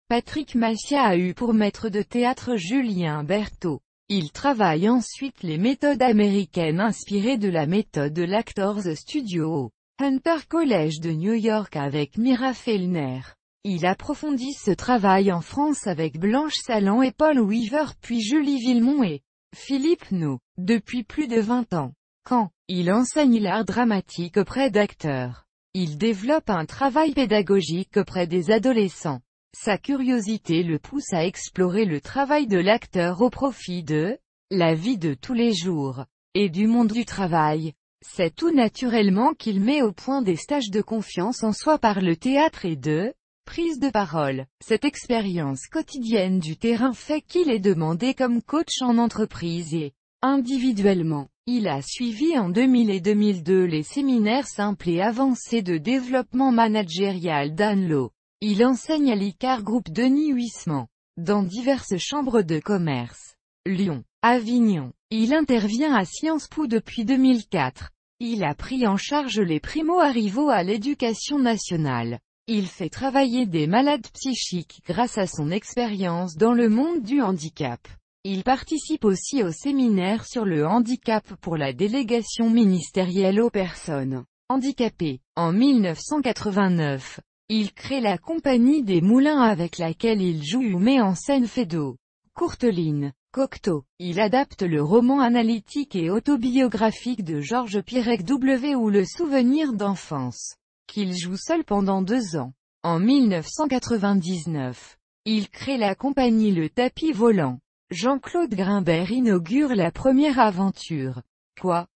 Patrick Macias a eu pour maître de théâtre Julien Berthaud. Il travaille ensuite les méthodes américaines inspirées de la méthode de l'Actors Studio au Hunter College de New York avec Mira Fellner. Il approfondit ce travail en France avec Blanche Salan et Paul Weaver puis Julie Villemont et Philippe No. Depuis plus de 20 ans. Quand il enseigne l'art dramatique auprès d'acteurs, il développe un travail pédagogique auprès des adolescents. Sa curiosité le pousse à explorer le travail de l'acteur au profit de la vie de tous les jours et du monde du travail. C'est tout naturellement qu'il met au point des stages de confiance en soi par le théâtre et de prise de parole. Cette expérience quotidienne du terrain fait qu'il est demandé comme coach en entreprise et individuellement. Il a suivi en 2000 et 2002 les séminaires simples et avancés de développement managérial d'Anne-Lo. Il enseigne à l'Icare Group Denis Huysmans, dans diverses chambres de commerce. Lyon, Avignon. Il intervient à Sciences Po depuis 2004. Il a pris en charge les primo-arrivaux à l'éducation nationale. Il fait travailler des malades psychiques grâce à son expérience dans le monde du handicap. Il participe aussi au séminaire sur le handicap pour la délégation ministérielle aux personnes handicapées. En 1989, il crée la Compagnie des Moulins avec laquelle il joue ou met en scène Feydeau, Courteline, Cocteau. Il adapte le roman analytique et autobiographique de Georges Perec W ou Le Souvenir d'enfance, qu'il joue seul pendant 2 ans. En 1999, il crée la compagnie Le Tapis Volant. Jean-Claude Grimbert inaugure la première aventure,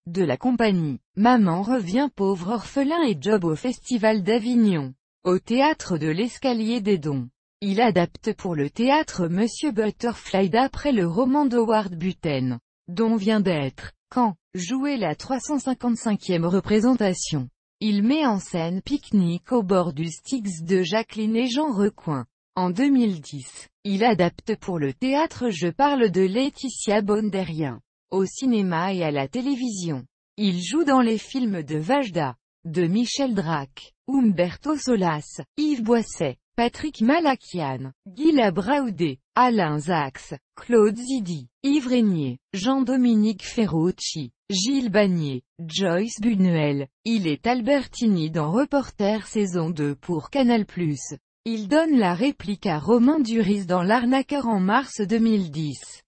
de la compagnie. Maman revient pauvre orphelin et job au Festival d'Avignon. Au théâtre de l'Escalier des Dons. Il adapte pour le théâtre Monsieur Butterfly d'après le roman d'Howard Buten, dont vient d'être, joué la 355e représentation. Il met en scène Pique-nique au bord du Styx de Jacqueline et Jean Recoing. En 2010, il adapte pour le théâtre Je parle de Laetitia Bonderrien. Au cinéma et à la télévision. Il joue dans les films de Vajda, de Michel Drac, Umberto Solas, Yves Boisset, Patrick Malakian, Guy Labraoudé, Alain Zax, Claude Zidi, Yves Régnier, Jean-Dominique Ferrucci, Gilles Bagné, Joyce Buñuel. Il est Albertini dans Reporter saison 2 pour Canal+. Il donne la réplique à Romain Duris dans L'Arnaqueur en mars 2010.